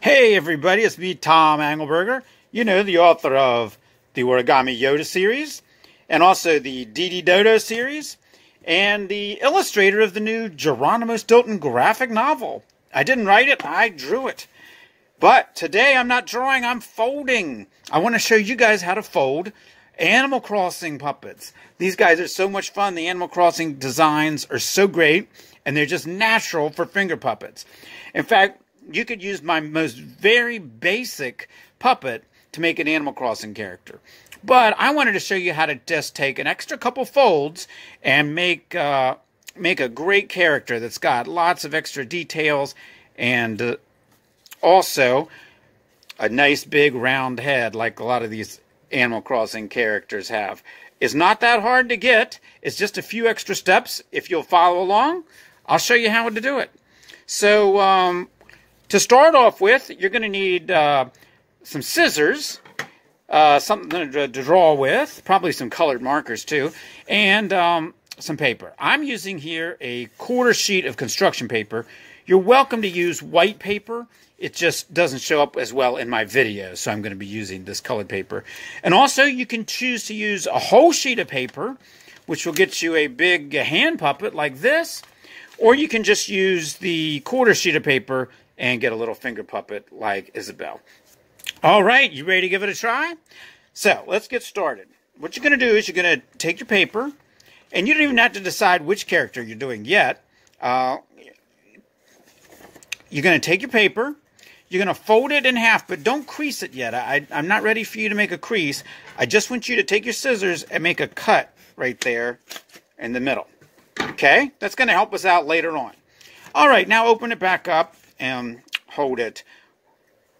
Hey everybody, it's me, Tom Angleberger. You know, the author of the Origami Yoda series, and also the Dee Dodo series, and the illustrator of the new Geronimo Stilton graphic novel. I didn't write it, I drew it. But today I'm not drawing, I'm folding. I want to show you guys how to fold Animal Crossing puppets. These guys are so much fun. The Animal Crossing designs are so great, and they're just natural for finger puppets. In fact, you could use my most very basic puppet to make an Animal Crossing character. But I wanted to show you how to just take an extra couple folds and make a great character that's got lots of extra details and also a nice big round head like a lot of these Animal Crossing characters have. It's not that hard to get. It's just a few extra steps. If you'll follow along, I'll show you how to do it. So, to start off with, you're going to need some scissors, something to draw with, probably some colored markers too, and some paper. I'm using here a quarter sheet of construction paper. You're welcome to use white paper. It just doesn't show up as well in my video, so I'm going to be using this colored paper. And also, you can choose to use a whole sheet of paper, which will get you a big hand puppet like this, or you can just use the quarter sheet of paper and get a little finger puppet like Isabel. All right, you ready to give it a try? So, let's get started. What you're going to do is you're going to take your paper, and you don't even have to decide which character you're doing yet. You're going to take your paper, you're going to fold it in half, but don't crease it yet. I'm not ready for you to make a crease. I just want you to take your scissors and make a cut right there in the middle. Okay? That's going to help us out later on. All right, now open it back up and hold it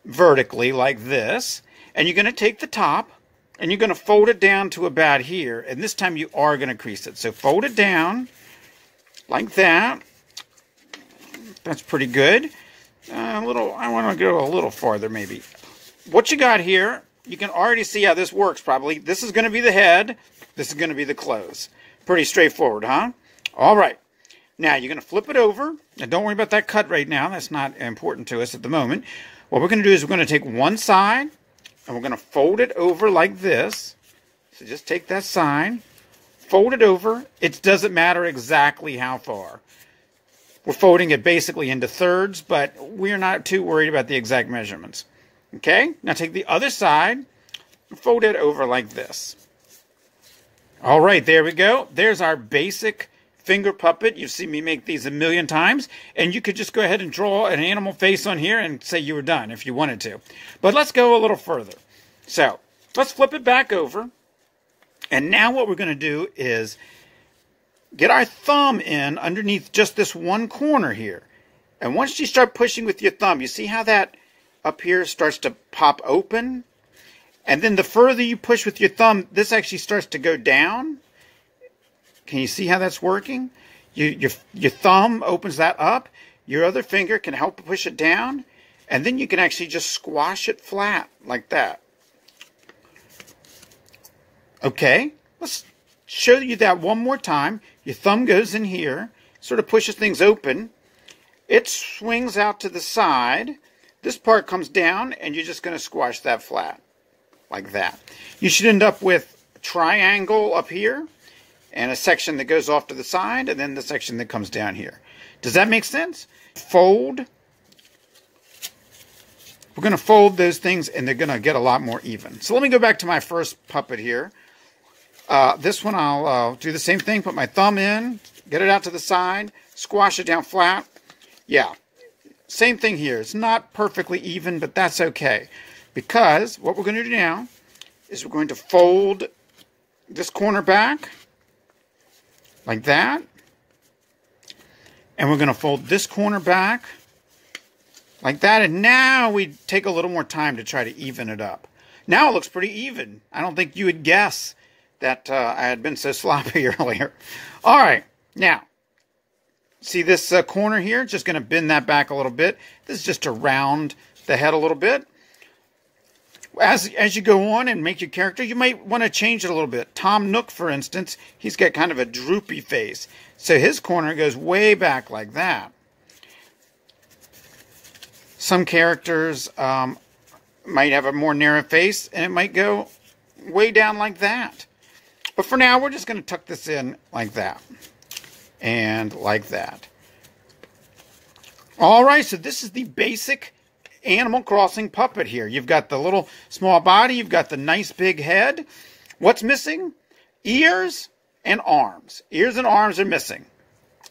vertically like this. And you're going to take the top and you're going to fold it down to about here. And this time you are going to crease it. So fold it down like that. That's pretty good. I want to go a little farther maybe. What you got here, you can already see how this works probably. This is going to be the head. This is going to be the clothes. Pretty straightforward, huh? All right. Now, you're going to flip it over. Now, don't worry about that cut right now. That's not important to us at the moment. What we're going to do is we're going to take one side, and we're going to fold it over like this. So just take that side, fold it over. It doesn't matter exactly how far. We're folding it basically into thirds, but we're not too worried about the exact measurements. Okay? Now, take the other side, and fold it over like this. All right, there we go. There's our basic finger puppet. You've seen me make these a million times, and you could just go ahead and draw an animal face on here and say you were done if you wanted to. But let's go a little further. So let's flip it back over, and now what we're going to do is get our thumb in underneath just this one corner here. And once you start pushing with your thumb, you see how that up here starts to pop open? And then the further you push with your thumb, this actually starts to go down. Can you see how that's working? Your thumb opens that up. Your other finger can help push it down. And then you can actually just squash it flat like that. Okay, let's show you that one more time. Your thumb goes in here, sort of pushes things open. It swings out to the side. This part comes down, and you're just going to squash that flat like that. You should end up with a triangle up here, and a section that goes off to the side, and then the section that comes down here. Does that make sense? Fold. We're going to fold those things, and they're going to get a lot more even. So let me go back to my first puppet here. This one I'll do the same thing. Put my thumb in, get it out to the side, squash it down flat. Yeah, same thing here. It's not perfectly even, but that's okay. Because what we're going to do now is we're going to fold this corner back like that. And we're going to fold this corner back like that. And now we take a little more time to try to even it up. Now it looks pretty even. I don't think you would guess that I had been so sloppy earlier. All right. Now, see this corner here? Just going to bend that back a little bit. This is just to round the head a little bit. As you go on and make your character, you might want to change it a little bit. Tom Nook, for instance, he's got kind of a droopy face. So his corner goes way back like that. Some characters might have a more narrow face, and it might go way down like that. But for now, we're just going to tuck this in like that. And like that. Alright, so this is the basic Animal Crossing puppet here. You've got the little small body, you've got the nice big head. What's missing? Ears and arms. Ears and arms are missing.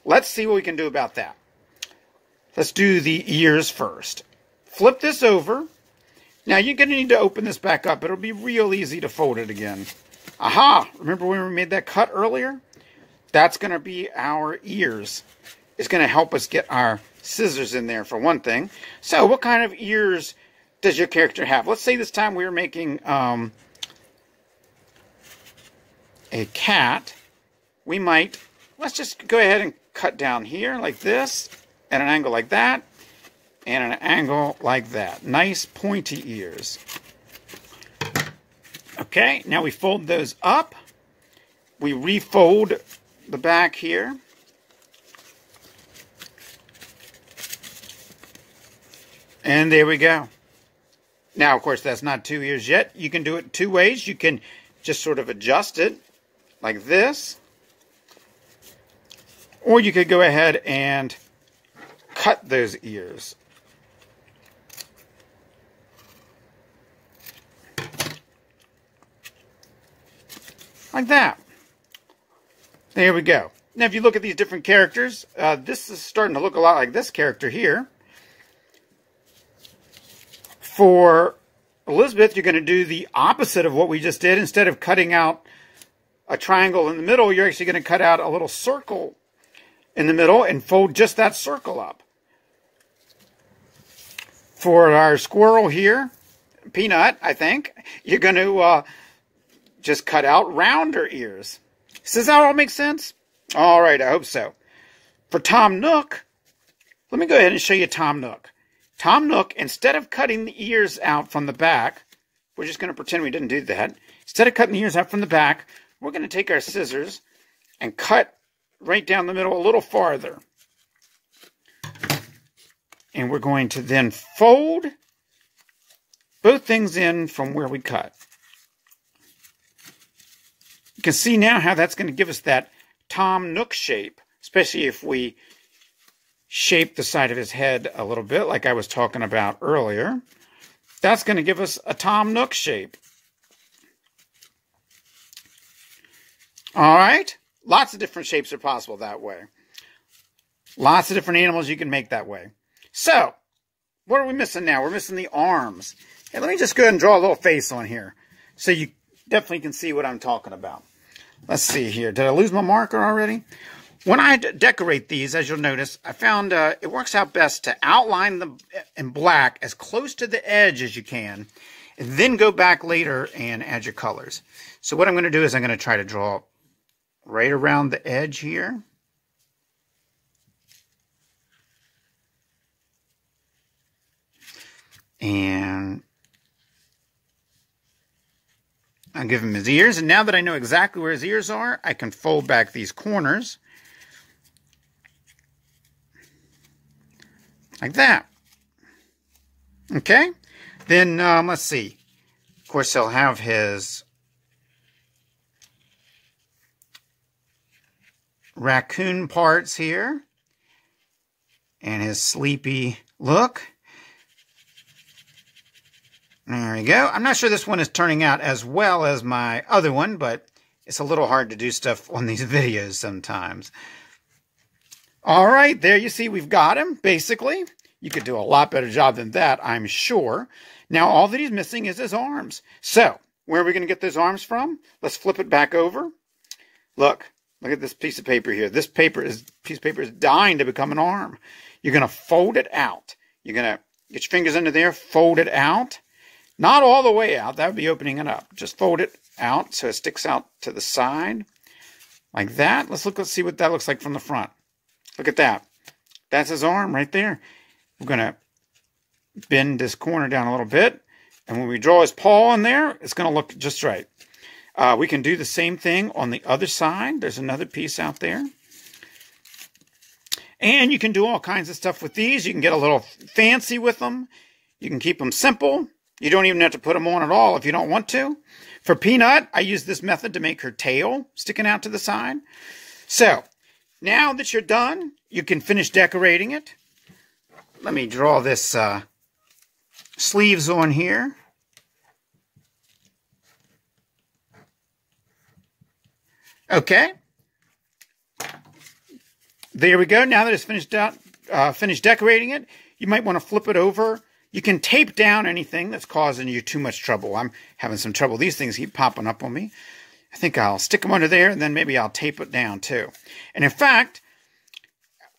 Let's see what we can do about that. Let's do the ears first. Flip this over. Now you're going to need to open this back up. It'll be real easy to fold it again. Aha! Remember when we made that cut earlier? That's going to be our ears. It's going to help us get our scissors in there for one thing. So what kind of ears does your character have? Let's say this time we were making a cat. We might, let's just go ahead and cut down here like this, at an angle like that, and an angle like that. Nice pointy ears. Okay, now we fold those up. We refold the back here. And there we go. Now, of course, that's not 2 ears yet. You can do it 2 ways. You can just sort of adjust it like this. Or you could go ahead and cut those ears. Like that. There we go. Now, if you look at these different characters, this is starting to look a lot like this character here. For Elizabeth, you're going to do the opposite of what we just did. Instead of cutting out a triangle in the middle, you're actually going to cut out a little circle in the middle and fold just that circle up. For our squirrel here, Peanut, I think, you're going to just cut out rounder ears. Does that all make sense? All right, I hope so. For Tom Nook, let me go ahead and show you Tom Nook. Tom Nook, instead of cutting the ears out from the back, we're just going to pretend we didn't do that. Instead of cutting the ears out from the back, we're going to take our scissors and cut right down the middle a little farther. And we're going to then fold both things in from where we cut. You can see now how that's going to give us that Tom Nook shape, especially if we shape the side of his head a little bit, like I was talking about earlier. That's going to give us a Tom Nook shape. All right? Lots of different shapes are possible that way. Lots of different animals you can make that way. So, what are we missing now? We're missing the arms. Hey, let me just go ahead and draw a little face on here so you definitely can see what I'm talking about. Let's see here. Did I lose my marker already? When I decorate these, as you'll notice, I found it works out best to outline them in black as close to the edge as you can, and then go back later and add your colors. So what I'm going to do is I'm going to try to draw right around the edge here. And I'll give him his ears. And now that I know exactly where his ears are, I can fold back these corners. Like that. Okay. Then, let's see. Of course, he'll have his raccoon parts here. And his sleepy look. There we go. I'm not sure this one is turning out as well as my other one, but it's a little hard to do stuff on these videos sometimes. All right, there you see we've got him, basically. You could do a lot better job than that, I'm sure. Now, all that he's missing is his arms. So, where are we going to get those arms from? Let's flip it back over. Look at this piece of paper here. This piece of paper is dying to become an arm. You're going to fold it out. You're going to get your fingers under there, fold it out. Not all the way out. That would be opening it up. Just fold it out so it sticks out to the side. Like that. Let's see what that looks like from the front. Look at that. That's his arm right there. We're going to bend this corner down a little bit. And when we draw his paw in there, it's going to look just right. We can do the same thing on the other side. There's another piece out there. And you can do all kinds of stuff with these. You can get a little fancy with them. You can keep them simple. You don't even have to put them on at all if you don't want to. For Peanut, I use this method to make her tail sticking out to the side. So, now that you're done, you can finish decorating it. Let me draw this sleeves on here. Okay. There we go. Now that it's finished decorating it, you might want to flip it over. You can tape down anything that's causing you too much trouble. I'm having some trouble. These things keep popping up on me. I think I'll stick them under there, and then maybe I'll tape it down too. And in fact,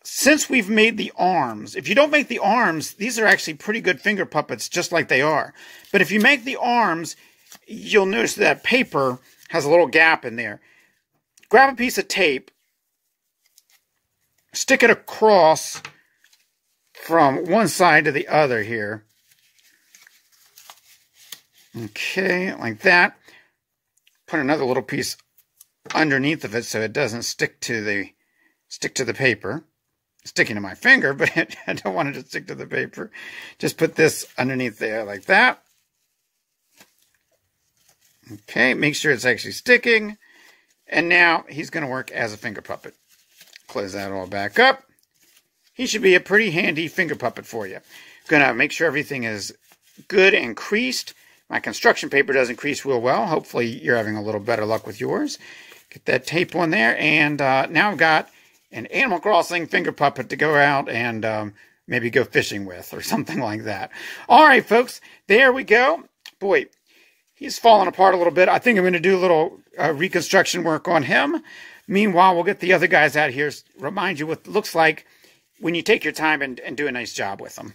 since we've made the arms, if you don't make the arms, these are actually pretty good finger puppets just like they are. But if you make the arms, you'll notice that paper has a little gap in there. Grab a piece of tape, stick it across from one side to the other here. Okay, like that. Put another little piece underneath of it so it doesn't stick to the paper. It's sticking to my finger, but I don't want it to stick to the paper. Just put this underneath there like that. Okay, make sure it's actually sticking. And now he's going to work as a finger puppet. Close that all back up. He should be a pretty handy finger puppet for you. Going to make sure everything is good and creased. My construction paper doesn't crease real well. Hopefully you're having a little better luck with yours. Get that tape on there. And now I've got an Animal Crossing finger puppet to go out and maybe go fishing with or something like that. All right, folks. There we go. Boy, he's falling apart a little bit. I think I'm going to do a little reconstruction work on him. Meanwhile, we'll get the other guys out here, remind you what it looks like when you take your time and do a nice job with them.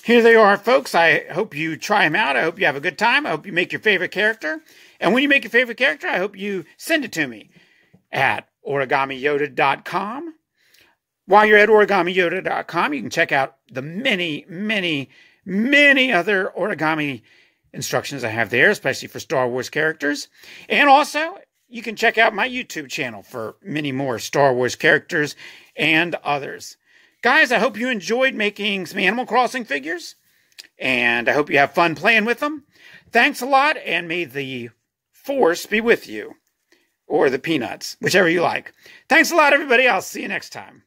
Here they are, folks. I hope you try them out. I hope you have a good time. I hope you make your favorite character. And when you make your favorite character, I hope you send it to me at origamiyoda.com. While you're at origamiyoda.com, you can check out the many, many, many other origami instructions I have there, especially for Star Wars characters. And also, you can check out my YouTube channel for many more Star Wars characters and others. Guys, I hope you enjoyed making some Animal Crossing figures, and I hope you have fun playing with them. Thanks a lot, and may the Force be with you, or the Peanuts, whichever you like. Thanks a lot, everybody. I'll see you next time.